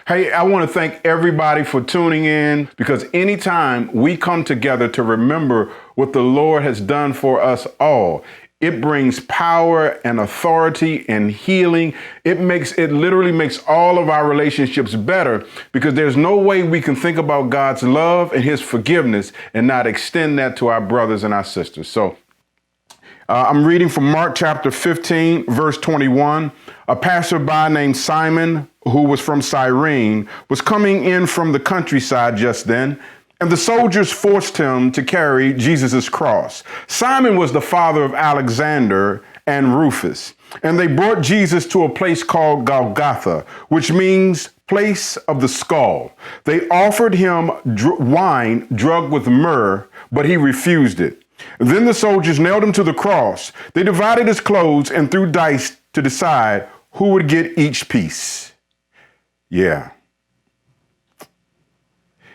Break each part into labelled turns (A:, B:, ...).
A: Hey, I want to thank everybody for tuning in, because anytime we come together to remember what the Lord has done for us all, it brings power and authority and healing. It literally makes all of our relationships better, because there's no way we can think about God's love and his forgiveness and not extend that to our brothers and our sisters. So I'm reading from Mark chapter 15, verse 21. A passerby named Simon, who was from Cyrene, was coming in from the countryside just then, and the soldiers forced him to carry Jesus' cross. Simon was the father of Alexander and Rufus, and they brought Jesus to a place called Golgotha, which means place of the skull. They offered him wine drugged with myrrh, but he refused it. Then the soldiers nailed him to the cross. They divided his clothes and threw dice to decide who would get each piece. Yeah.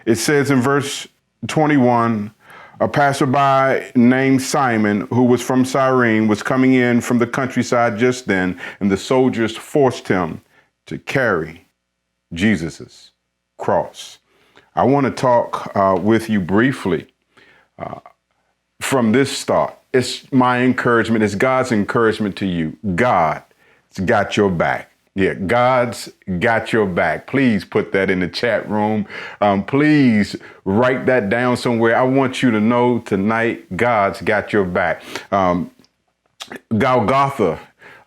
A: It says in verse 21, a passerby named Simon, who was from Cyrene, was coming in from the countryside just then, and the soldiers forced him to carry Jesus' cross. I want to talk with you briefly from this start. It's my encouragement. It's God's encouragement to you. God's got your back. Yeah, God's got your back. Please put that in the chat room. Please write that down somewhere. I want you to know tonight, God's got your back. Golgotha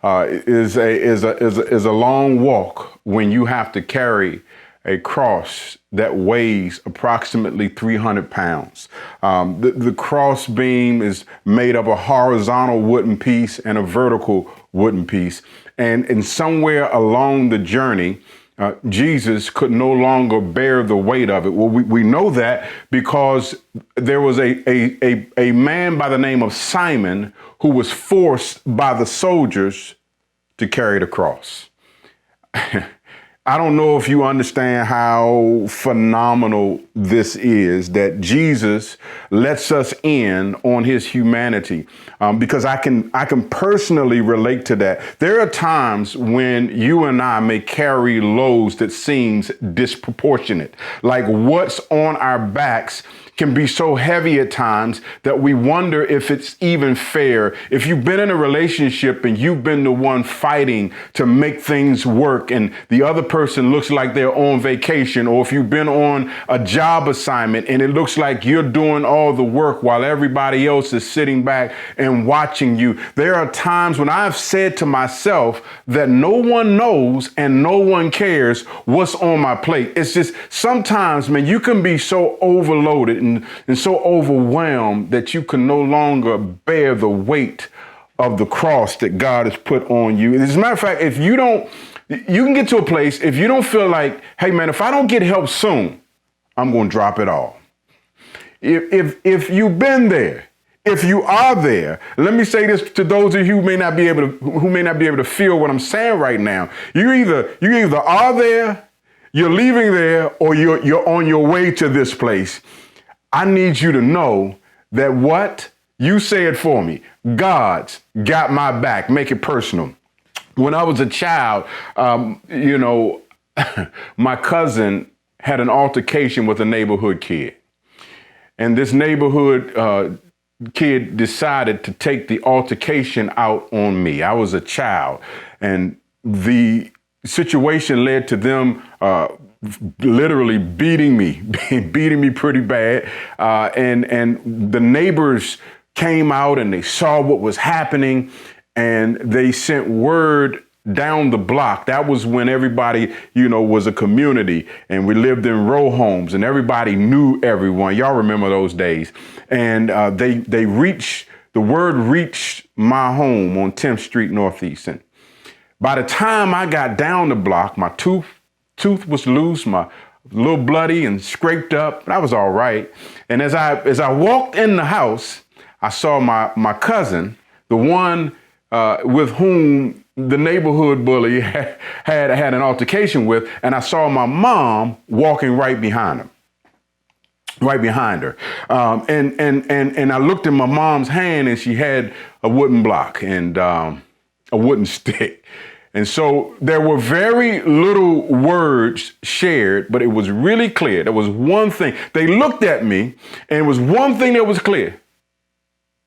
A: is a long walk when you have to carry a cross that weighs approximately 300 pounds. The cross beam is made of a horizontal wooden piece and a vertical wooden piece. And somewhere along the journey, Jesus could no longer bear the weight of it. Well, we know that because there was a man by the name of Simon who was forced by the soldiers to carry the cross. I don't know if you understand how phenomenal this is, that Jesus lets us in on his humanity, because I can personally relate to that. There are times when you and I may carry loads that seems disproportionate, like what's on our backs can be so heavy at times that we wonder if it's even fair. If you've been in a relationship and you've been the one fighting to make things work and the other person looks like they're on vacation, or if you've been on a job assignment and it looks like you're doing all the work while everybody else is sitting back and watching you. There are times when I've said to myself that no one knows and no one cares what's on my plate. It's just sometimes, man, you can be so overloaded and so overwhelmed that you can no longer bear the weight of the cross that God has put on you. As a matter of fact, you can get to a place, if you don't feel like, hey man, if I don't get help soon, I'm going to drop it all. If you've been there, if you are there, let me say this to those of you who may not be able to feel what I'm saying right now. You either are there, you're leaving there, or you're on your way to this place. I need you to know that what you said for me, God's got my back. Make it personal. When I was a child, my cousin had an altercation with a neighborhood kid. And this neighborhood kid decided to take the altercation out on me. I was a child. And the situation led to them literally beating me pretty bad. And the neighbors came out and they saw what was happening, and they sent word down the block. That was when everybody, was a community, and we lived in row homes and everybody knew everyone. Y'all remember those days. And the word reached my home on 10th Street Northeast. And by the time I got down the block, my tooth was loose, my little bloody and scraped up, but I was all right. And as I walked in the house, I saw my cousin, the one with whom the neighborhood bully had an altercation with, and I saw my mom walking right behind her. And I looked at my mom's hand, and she had a wooden block and a wooden stick. And so there were very little words shared, but it was really clear. There was one thing. They looked at me, and it was one thing that was clear.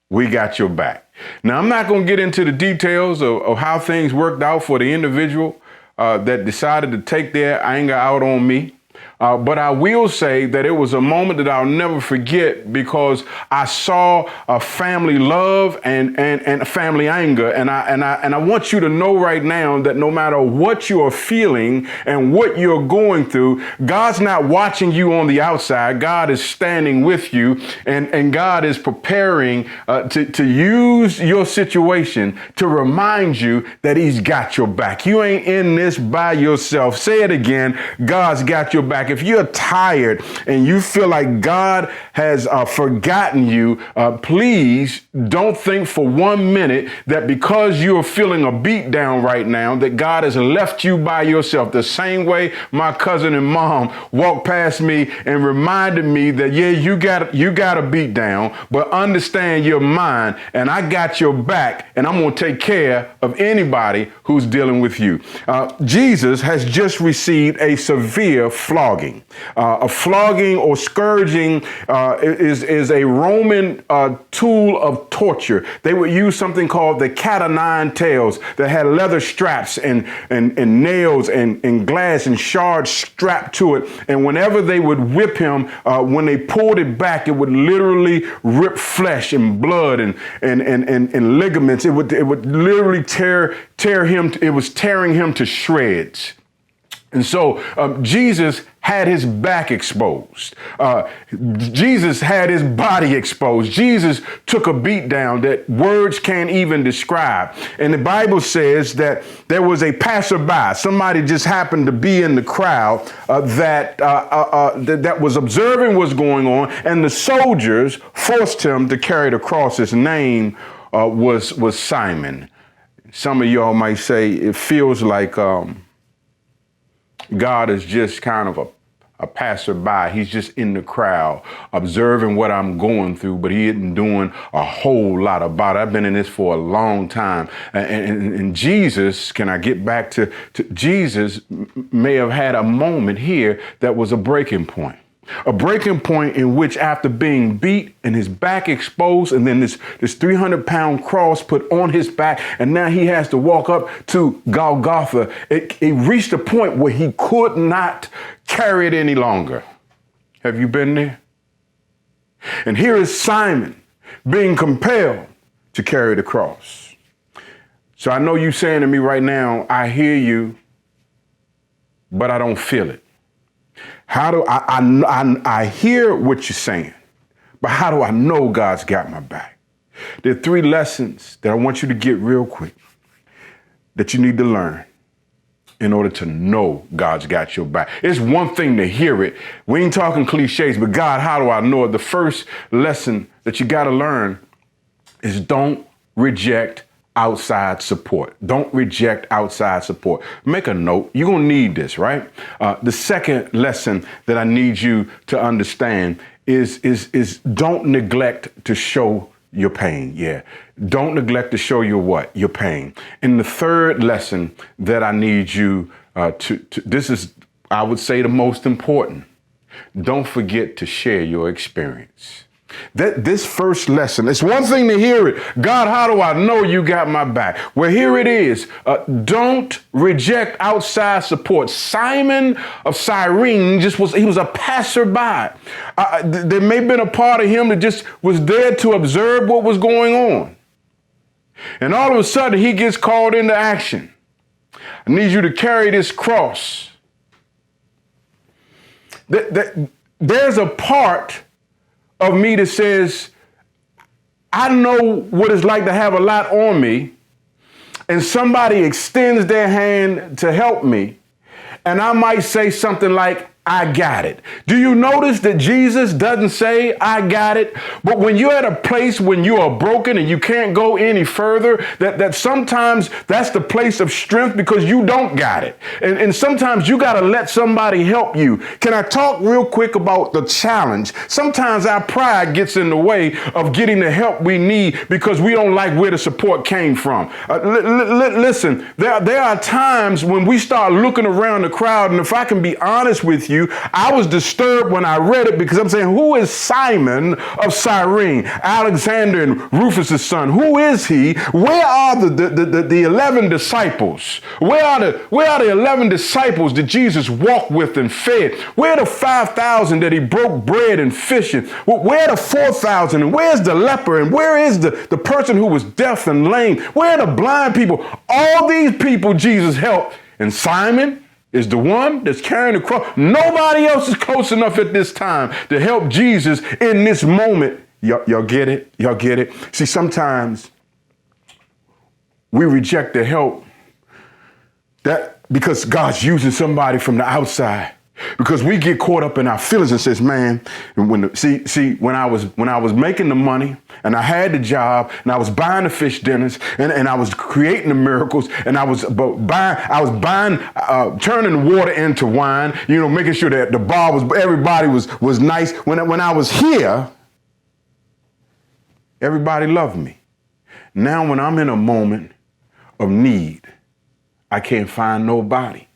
A: We got your back. Now, I'm not going to get into the details of how things worked out for the individual that decided to take their anger out on me. But I will say that it was a moment that I'll never forget because I saw a family love and a family anger. And I want you to know right now that no matter what you are feeling and what you're going through, God's not watching you on the outside. God is standing with you, and God is preparing to use your situation to remind you that He's got your back. You ain't in this by yourself. Say it again. God's got your back. If you're tired and you feel like God has forgotten you, please don't think for 1 minute that because you're feeling a beat down right now, that God has left you by yourself. The same way my cousin and mom walked past me and reminded me that, yeah, you got a beat down, but understand you're mine and I got your back and I'm going to take care of anybody who's dealing with you. Jesus has just received a severe flogging. A flogging or scourging is a Roman tool of torture. They would use something called the cat o' nine tails that had leather straps and nails and glass and shards strapped to it. And whenever they would whip him, when they pulled it back, it would literally rip flesh and blood and ligaments. It would literally tear him. It was tearing him to shreds. And so Jesus had his back exposed. Jesus had his body exposed. Jesus took a beat down that words can't even describe. And the Bible says that there was a passerby. Somebody just happened to be in the crowd that was observing what's going on. And the soldiers forced him to carry the cross. His name was Simon. Some of y'all might say it feels like God is just kind of a passerby. He's just in the crowd observing what I'm going through, but he isn't doing a whole lot about it. I've been in this for a long time. And Jesus, can I get back to Jesus may have had a moment here that was a breaking point. A breaking point in which, after being beat and his back exposed, and then this 300-pound cross put on his back, and now he has to walk up to Golgotha, it reached a point where he could not carry it any longer. Have you been there? And here is Simon being compelled to carry the cross. So I know you saying to me right now, I hear you, but I don't feel it. How do I hear what you're saying, but how do I know God's got my back? There are 3 lessons that I want you to get real quick that you need to learn in order to know God's got your back. It's one thing to hear it. We ain't talking cliches, but God, how do I know it? The first lesson that you got to learn is don't reject outside support. Don't reject outside support. Make a note. You're going to need this, right? The second lesson that I need you to understand is don't neglect to show your pain. Yeah. Don't neglect to show your what? Your pain. And the third lesson that I need you to this is, I would say, the most important. Don't forget to share your experience. This first lesson, it's one thing to hear it. God, how do I know you got my back? Well, here it is. Don't reject outside support. Simon of Cyrene he was a passerby. There may have been a part of him that just was there to observe what was going on. And all of a sudden he gets called into action. I need you to carry this cross. There's a part of me that says, I know what it's like to have a lot on me, and somebody extends their hand to help me, and I might say something like, I got it. Do you notice that Jesus doesn't say, I got it? But when you're at a place when you are broken and you can't go any further, that sometimes that's the place of strength because you don't got it. And sometimes you got to let somebody help you. Can I talk real quick about the challenge? Sometimes our pride gets in the way of getting the help we need because we don't like where the support came from. Listen, there are times when we start looking around the crowd, and if I can be honest with you, I was disturbed when I read it because I'm saying, who is Simon of Cyrene, Alexander and Rufus' son? Who is he? Where are the 11 disciples? Where are the 11 disciples that Jesus walked with and fed? Where are the 5,000 that he broke bread and fish in? Where are the 4,000? And where's the leper? And where is the person who was deaf and lame? Where are the blind people? All these people Jesus helped. And Simon is the one that's carrying the cross. Nobody else is close enough at this time to help Jesus in this moment. Y'all get it? Y'all get it? See, sometimes we reject the help because God's using somebody from the outside. Because we get caught up in our feelings and says, man, and when I was making the money and I had the job and I was buying the fish dinners and I was creating the miracles and I was buying, turning the water into wine, making sure that the bar everybody was nice. When I was here, everybody loved me. Now when I'm in a moment of need, I can't find nobody.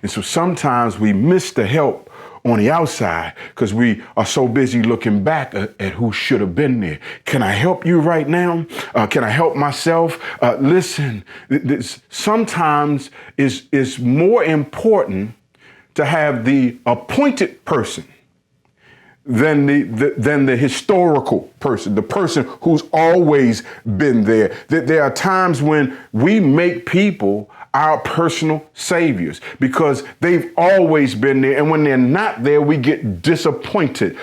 A: And so sometimes we miss the help on the outside because we are so busy looking back at who should have been there. Can I help you right now? Can I help myself? Listen, sometimes it's more important to have the appointed person than the historical person, the person who's always been there. There are times when we make people our personal saviors because they've always been there. And when they're not there, we get disappointed.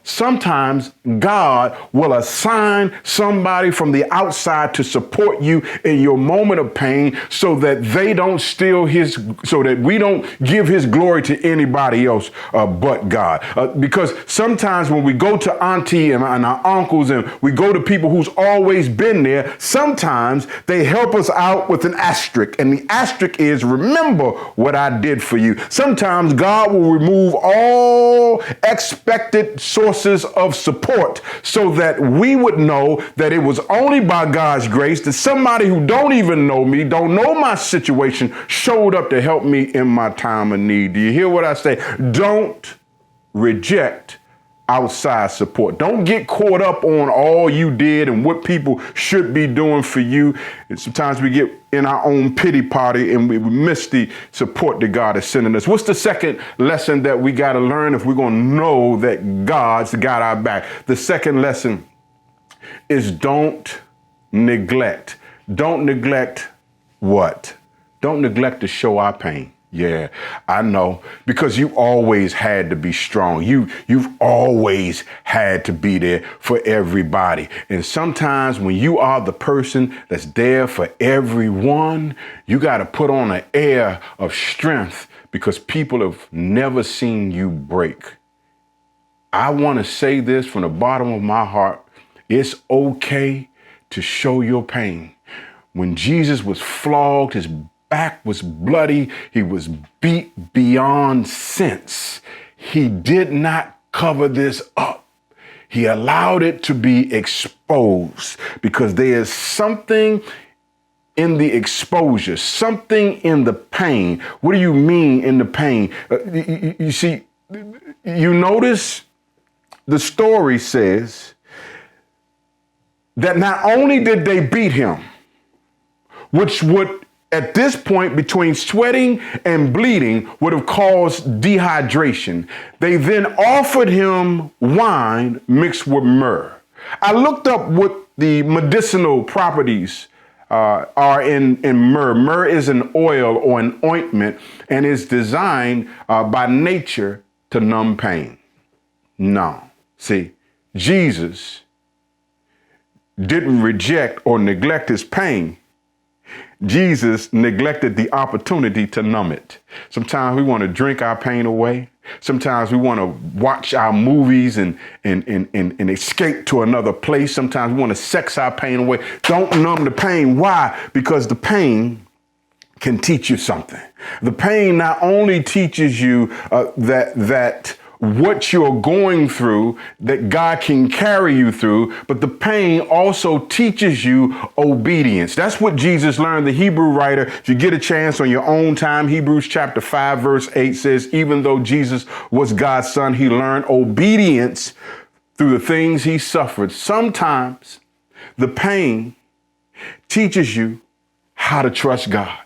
A: Sometimes God will assign somebody from the outside to support you in your moment of pain so that they don't so that we don't give his glory to anybody else but God. Because sometimes when we go to auntie and our uncles and we go to people who's always been there, sometimes they help us out with an asterisk. And the asterisk is, remember what I did for you. Sometimes God will remove all expected sources of support so that we would know that it was only by God's grace that somebody who don't even know me, don't know my situation, showed up to help me in my time of need. Do you hear what I say? Don't reject outside support. Don't get caught up on all you did and what people should be doing for you. And sometimes we get in our own pity party and we miss the support that God is sending us. What's the second lesson that we got to learn if we're going to know that God's got our back? The second lesson is don't neglect. Don't neglect what? Don't neglect to show our pain. Yeah, I know, because you always had to be strong. You've always had to be there for everybody. And sometimes when you are the person that's there for everyone, you got to put on an air of strength because people have never seen you break. I want to say this from the bottom of my heart. It's okay to show your pain. When Jesus was flogged, his back was bloody. He was beat beyond sense. He did not cover this up. He allowed it to be exposed because there is something in the exposure, something in the pain. What do you mean in the pain? You see, you notice the story says that not only did they beat him, which would at this point, between sweating and bleeding, would have caused dehydration. They then offered him wine mixed with myrrh. I looked up what the medicinal properties are in myrrh. Myrrh is an oil or an ointment and is designed by nature to numb pain. No. See, Jesus didn't reject or neglect his pain. Jesus neglected the opportunity to numb it. Sometimes we want to drink our pain away. Sometimes we want to watch our movies and escape to another place. Sometimes we want to sex our pain away. Don't numb the pain. Why? Because the pain can teach you something. The pain not only teaches you that what you're going through, that God can carry you through, but the pain also teaches you obedience. That's what Jesus learned. The Hebrew writer, if you get a chance on your own time, Hebrews chapter 5, verse 8 says, even though Jesus was God's son, he learned obedience through the things he suffered. Sometimes the pain teaches you how to trust God.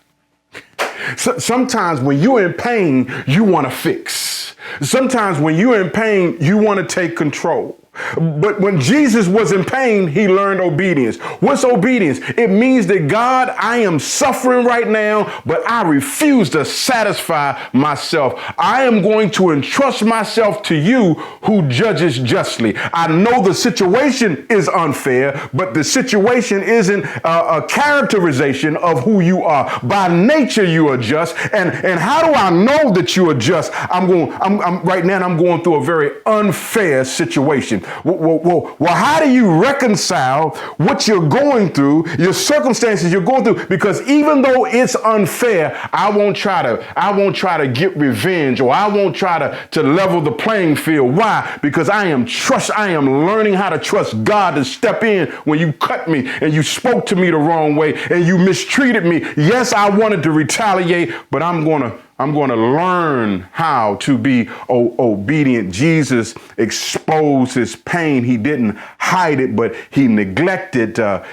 A: Sometimes when you're in pain, you want to fix. Sometimes when you're in pain, you want to take control. But when Jesus was in pain, he learned obedience. What's obedience? It means that God, I am suffering right now, but I refuse to satisfy myself. I am going to entrust myself to you who judges justly. I know the situation is unfair, but the situation isn't a characterization of who you are. By nature, you are just. And how do I know that you are just? Right now, I'm going through a very unfair situation. Well, how do you reconcile what you're going through, your circumstances you're going through? Because even though it's unfair, I won't try to get revenge, or I won't try to level the playing field. Why? Because I am learning how to trust God to step in when you cut me and you spoke to me the wrong way and you mistreated me. Yes, I wanted to retaliate, but I'm going to learn how to be obedient. Jesus exposed his pain. He didn't hide it, but he neglected the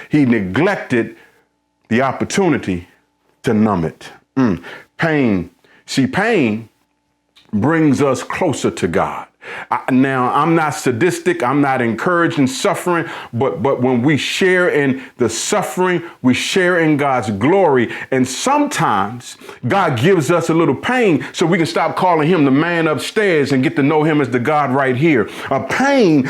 A: opportunity to numb it. Pain. See, pain brings us closer to God. Now, I'm not sadistic. I'm not encouraging suffering, but when we share in the suffering, we share in God's glory. And sometimes God gives us a little pain so we can stop calling him the man upstairs and get to know him as the God right here. Pain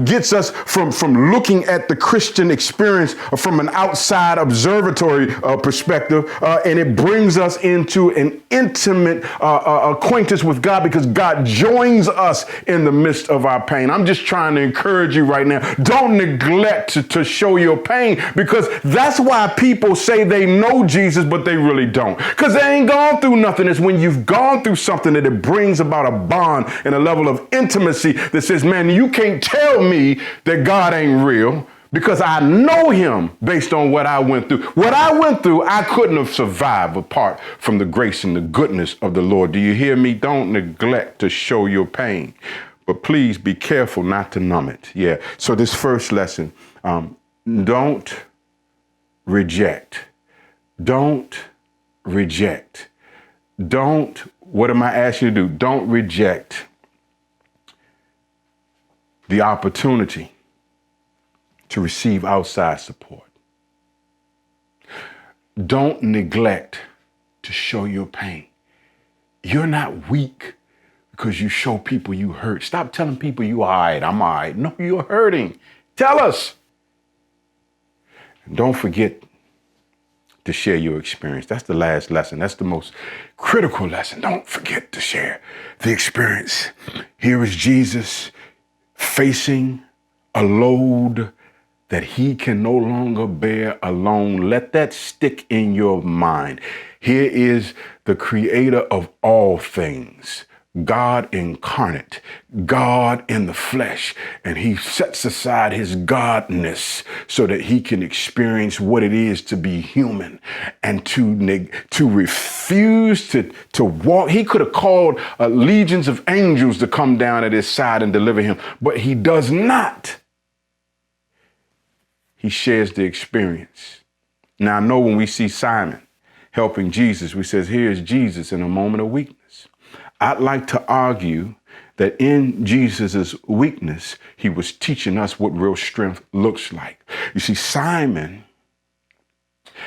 A: gets us from looking at the Christian experience from an outside observatory perspective, and it brings us into an intimate acquaintance with God, because God joins us in the midst of our pain. I'm just trying to encourage you right now. Don't neglect to show your pain, because that's why people say they know Jesus, but they really don't, because they ain't gone through nothing. It's when you've gone through something that it brings about a bond and a level of intimacy that says, man, you can't tell me that God ain't real, because I know him based on what I went through. What I went through, I couldn't have survived apart from the grace and the goodness of the Lord. Do you hear me? Don't neglect to show your pain, but please be careful not to numb it. Yeah. So this first lesson, don't reject. Don't reject. What am I asking you to do? Don't reject the opportunity to receive outside support. Don't neglect to show your pain. You're not weak because you show people you hurt. Stop telling people you all right, I'm all right. No, you're hurting. Tell us. And don't forget to share your experience. That's the last lesson. That's the most critical lesson. Don't forget to share the experience. Here is Jesus facing a load that he can no longer bear alone. Let that stick in your mind. Here is the creator of all things, God incarnate, God in the flesh, and he sets aside his godness so that he can experience what it is to be human and to refuse to walk. He could have called legions of angels to come down at his side and deliver him, but he does not. He shares the experience. Now, I know when we see Simon helping Jesus, we says, here's Jesus in a moment of weakness. I'd like to argue that in Jesus's weakness, he was teaching us what real strength looks like. You see, Simon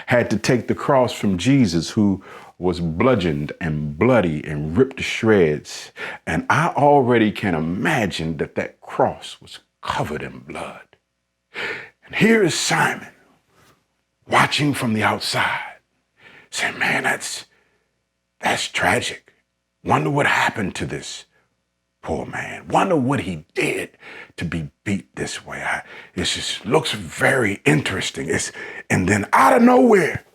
A: had to take the cross from Jesus, who was bludgeoned and bloody and ripped to shreds. And I already can imagine that cross was covered in blood. And here is Simon watching from the outside, saying, man, that's tragic. Wonder what happened to this Poor man. Wonder what he did to be beat this way. It just looks very interesting. And then out of nowhere,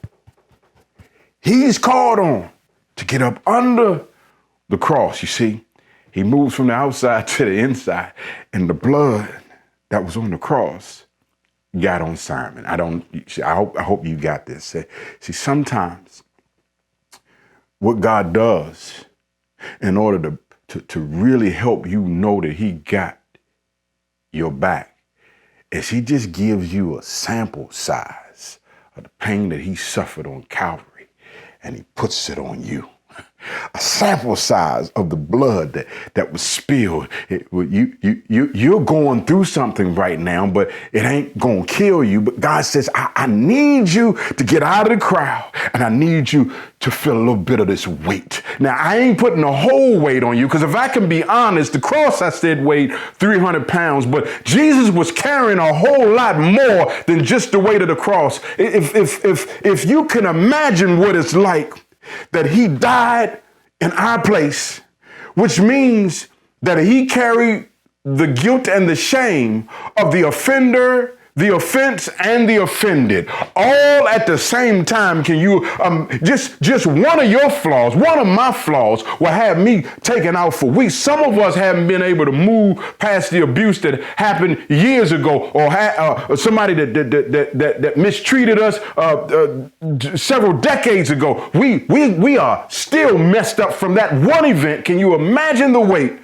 A: he's called on to get up under the cross. You see, he moves from the outside to the inside, and the blood that was on the cross got on Simon. I hope you got this. See, sometimes what God does in order to really help you know that he got your back is he just gives you a sample size of the pain that he suffered on Calvary, and he puts it on you. A sample size of the blood that was spilled. You're going through something right now, but it ain't going to kill you. But God says, I need you to get out of the crowd, and I need you to feel a little bit of this weight. Now, I ain't putting the whole weight on you, because if I can be honest, the cross, I said, weighed 300 pounds, but Jesus was carrying a whole lot more than just the weight of the cross. If you can imagine what it's like that he died in our place, which means that he carried the guilt and the shame of the offender, the offense, and the offended, all at the same time. Can you, just one of your flaws, one of my flaws will have me taken out for weeks. Some of us haven't been able to move past the abuse that happened years ago, or somebody that mistreated us several decades ago. We are still messed up from that one event. Can you imagine the weight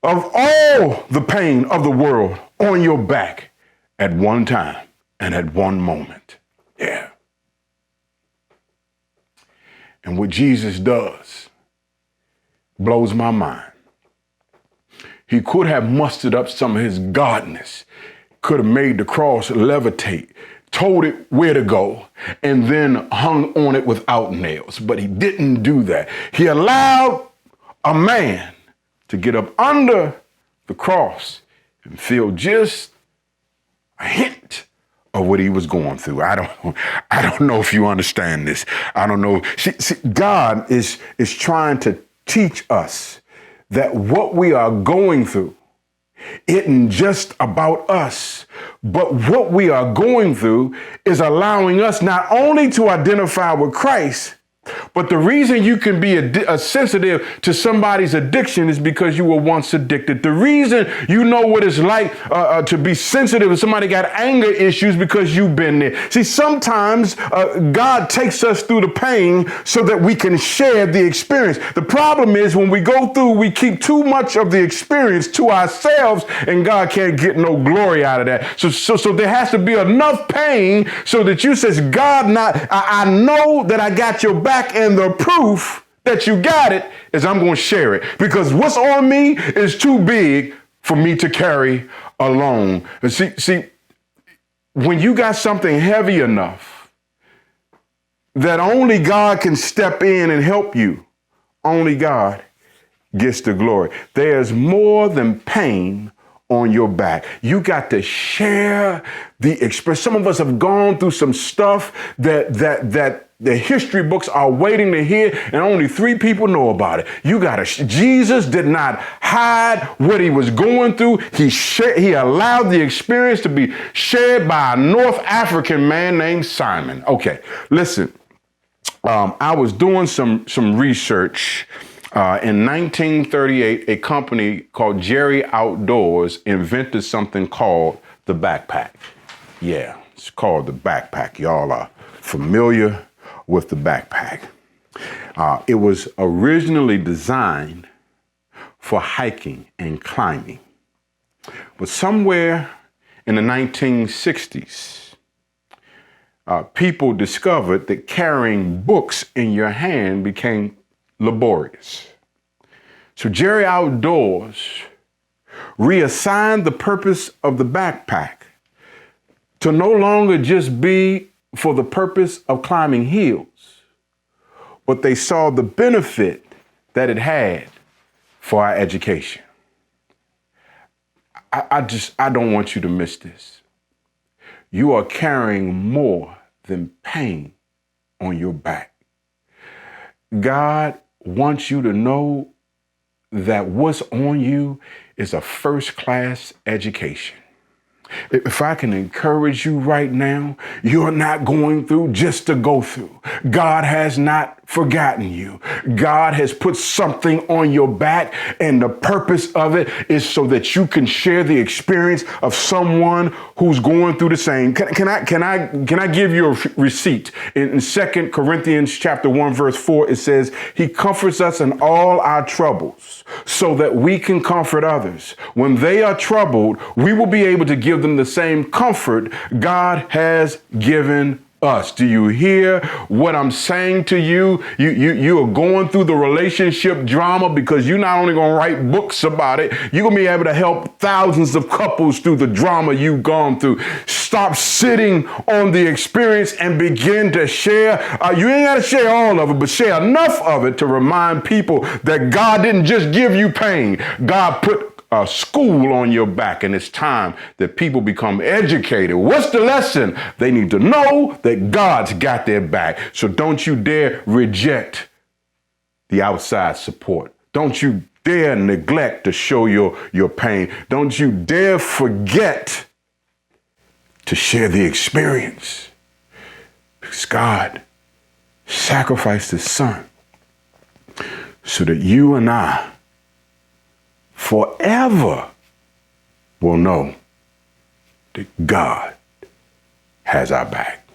A: of all the pain of the world on your back at one time and at one moment? Yeah. And what Jesus does blows my mind. He could have mustered up some of his godness, could have made the cross levitate, told it where to go, and then hung on it without nails. But he didn't do that. He allowed a man to get up under the cross and feel just a hint of what he was going through. I don't know if you understand this. I don't know. See, God is trying to teach us that what we are going through isn't just about us, but what we are going through is allowing us not only to identify with Christ, but the reason you can be sensitive to somebody's addiction is because you were once addicted. The reason you know what it's like to be sensitive if somebody got anger issues because you've been there. See, sometimes God takes us through the pain so that we can share the experience. The problem is when we go through, we keep too much of the experience to ourselves, and God can't get no glory out of that. So there has to be enough pain so that you says, God, I know that I got your back. And the proof that you got it is I'm going to share it, because what's on me is too big for me to carry alone. And see, when you got something heavy enough that only God can step in and help you, only God gets the glory. There's more than pain on your back. You got to share the experience. Some of us have gone through some stuff that the history books are waiting to hear, and only 3 people know about it. Jesus did not hide what he was going through. He allowed the experience to be shared by a North African man named Simon. Okay, listen, I was doing some research. In 1938, a company called Jerry Outdoors invented something called the backpack. Yeah, it's called the backpack. Y'all are familiar with the backpack. It was originally designed for hiking and climbing. But somewhere in the 1960s, people discovered that carrying books in your hand became laborious. So Jerry Outdoors reassigned the purpose of the backpack to no longer just be for the purpose of climbing hills, but they saw the benefit that it had for our education. I don't want you to miss this. You are carrying more than pain on your back. God wants you to know that what's on you is a first-class education. If I can encourage you right now, you're not going through just to go through. God has not forgotten you. God has put something on your back, and the purpose of it is so that you can share the experience of someone who's going through the same. Can I give you a receipt? In 2 Corinthians chapter 1, verse 4, it says, He comforts us in all our troubles so that we can comfort others. When they are troubled, we will be able to give them the same comfort God has given us. Do you hear what I'm saying to you? You are going through the relationship drama because you're not only going to write books about it, you're going to be able to help thousands of couples through the drama you've gone through. Stop sitting on the experience and begin to share. You ain't got to share all of it, but share enough of it to remind people that God didn't just give you pain. God put a school on your back, and it's time that people become educated. What's the lesson? They need to know that God's got their back. So don't you dare reject the outside support. Don't you dare neglect to show your pain. Don't you dare forget to share the experience, because God sacrificed His Son so that you and I forever will know that God has our back.